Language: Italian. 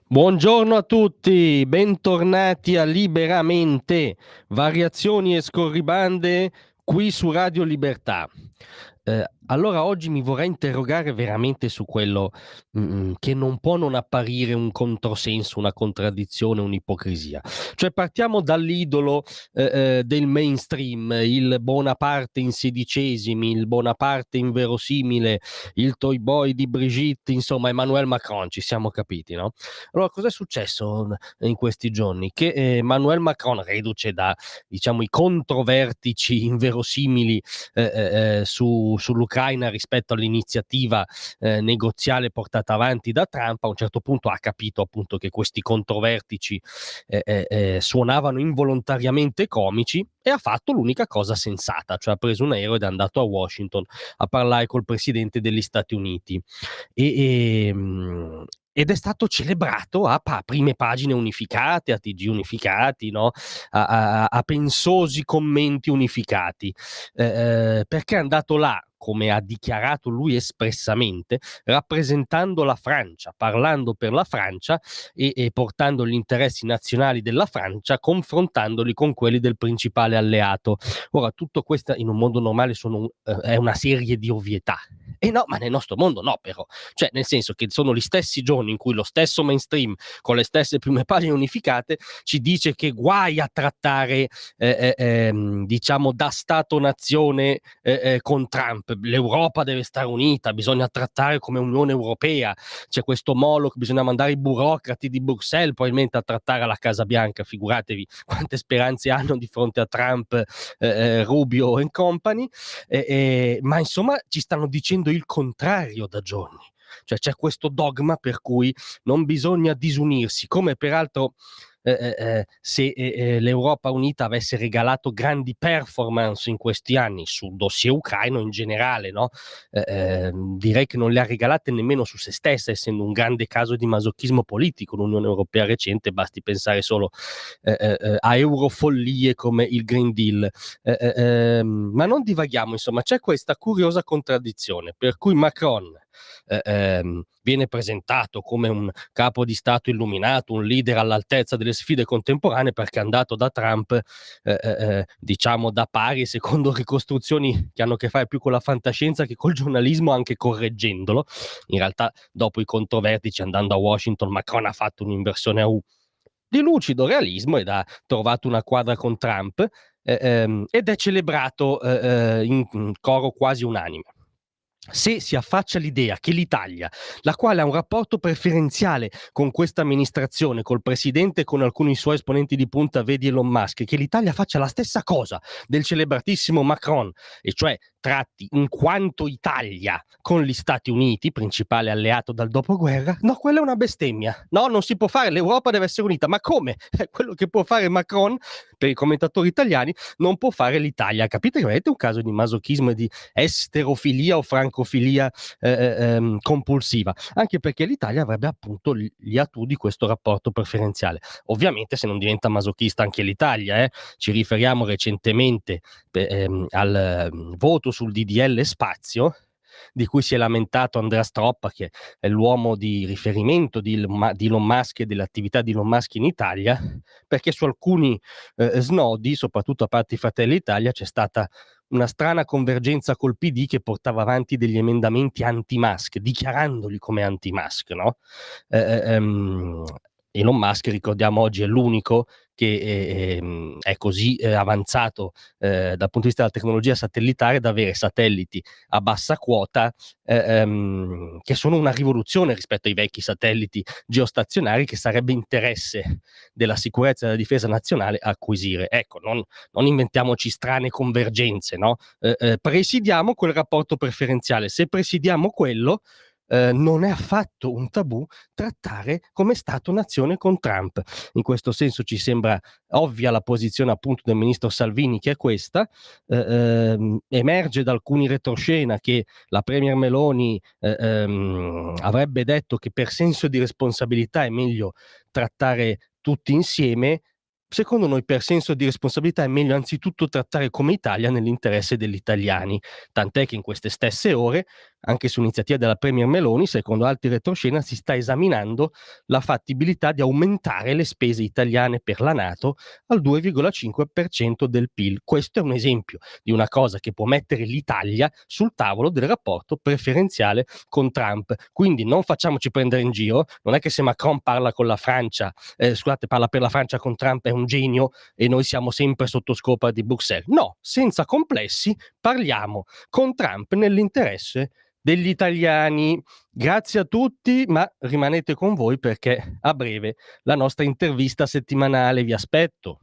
Buongiorno a tutti, bentornati a Liberamente, variazioni e scorribande qui su Radio Libertà. Allora oggi mi vorrei interrogare veramente su quello che non può non apparire un controsenso, una contraddizione, un'ipocrisia. Cioè partiamo dall'idolo del mainstream, il Bonaparte in sedicesimi, il Bonaparte inverosimile, il toy boy di Brigitte, insomma Emmanuel Macron, ci siamo capiti, no? Allora, cos'è successo in questi giorni? Che Emmanuel Macron, reduce da, diciamo, i controvertici inverosimili sull'Ucraina rispetto all'iniziativa negoziale portata avanti da Trump, a un certo punto ha capito appunto che questi controvertici suonavano involontariamente comici e ha fatto l'unica cosa sensata, cioè ha preso un aereo ed è andato a Washington a parlare col presidente degli Stati Uniti. E, ed è stato celebrato a prime pagine unificate, a TG unificati, no? a pensosi commenti unificati, perché è andato là, come ha dichiarato lui espressamente, rappresentando la Francia, parlando per la Francia e portando gli interessi nazionali della Francia, confrontandoli con quelli del principale alleato. Ora, tutto questo in un mondo normale è una serie di ovvietà. E no, ma nel nostro mondo no, però. Cioè, nel senso che sono gli stessi giorni in cui lo stesso mainstream, con le stesse prime pagine unificate, ci dice che guai a trattare, diciamo, da Stato-nazione con Trump. L'Europa deve stare unita, bisogna trattare come Unione Europea. C'è questo Moloch, bisogna mandare i burocrati di Bruxelles probabilmente a trattare alla Casa Bianca. Figuratevi quante speranze hanno di fronte a Trump, Rubio and company. Ma insomma ci stanno dicendo il contrario da giorni. Cioè c'è questo dogma per cui non bisogna disunirsi, come peraltro se l'Europa Unita avesse regalato grandi performance in questi anni sul dossier ucraino in generale, no? Direi che non le ha regalate nemmeno su se stessa, essendo un grande caso di masochismo politico l'Unione Europea recente, basti pensare solo a eurofollie come il Green Deal. Ma non divaghiamo, insomma, c'è questa curiosa contraddizione per cui Macron viene presentato come un capo di Stato illuminato, un leader all'altezza delle sfide contemporanee, perché è andato da Trump, diciamo, da pari, secondo ricostruzioni che hanno a che fare più con la fantascienza che col giornalismo, anche correggendolo. In realtà, dopo i controvertici, andando a Washington, Macron ha fatto un'inversione a U di lucido realismo ed ha trovato una quadra con Trump, ed è celebrato in coro quasi unanime. Se si affaccia l'idea che l'Italia, la quale ha un rapporto preferenziale con questa amministrazione, col presidente e con alcuni suoi esponenti di punta, vedi Elon Musk, che l'Italia faccia la stessa cosa del celebratissimo Macron, e cioè tratti in quanto Italia con gli Stati Uniti, principale alleato dal dopoguerra, no, quella è una bestemmia. No, non si può fare, l'Europa deve essere unita. Ma come? Quello che può fare Macron, per i commentatori italiani, non può fare l'Italia. Capite che avete un caso di masochismo e di esterofilia o francofilia compulsiva, anche perché l'Italia avrebbe appunto gli attu di questo rapporto preferenziale. Ovviamente se non diventa masochista anche l'Italia, ci riferiamo recentemente al voto sul DDL spazio, di cui si è lamentato Andrea Stroppa, che è l'uomo di riferimento di Elon Musk e delle attività di Elon Musk in Italia, perché su alcuni snodi, soprattutto a parte i Fratelli d'Italia, c'è stata una strana convergenza col PD che portava avanti degli emendamenti anti-Musk, dichiarandoli come anti-Musk, no? Elon Musk, ricordiamo oggi, è l'unico che è così avanzato dal punto di vista della tecnologia satellitare da avere satelliti a bassa quota, che sono una rivoluzione rispetto ai vecchi satelliti geostazionari che sarebbe interesse della sicurezza e della difesa nazionale acquisire. Ecco, non inventiamoci strane convergenze, no? Presidiamo quel rapporto preferenziale. Se presidiamo quello, non è affatto un tabù trattare come Stato-nazione con Trump. In questo senso ci sembra ovvia la posizione appunto del ministro Salvini, che è questa. Emerge da alcuni retroscena che la premier Meloni avrebbe detto che per senso di responsabilità è meglio trattare tutti insieme. Secondo noi, per senso di responsabilità, è meglio anzitutto trattare come Italia nell'interesse degli italiani, tant'è che in queste stesse ore anche su iniziativa della Premier Meloni, secondo altri retroscena si sta esaminando la fattibilità di aumentare le spese italiane per la NATO al 2,5% del PIL. Questo è un esempio di una cosa che può mettere l'Italia sul tavolo del rapporto preferenziale con Trump. Quindi non facciamoci prendere in giro, non è che se Macron parla con la Francia, parla per la Francia con Trump è un genio e noi siamo sempre sotto scopa di Bruxelles. No, senza complessi, parliamo con Trump nell'interesse degli italiani. Grazie a tutti, ma rimanete con voi perché a breve la nostra intervista settimanale. Vi aspetto.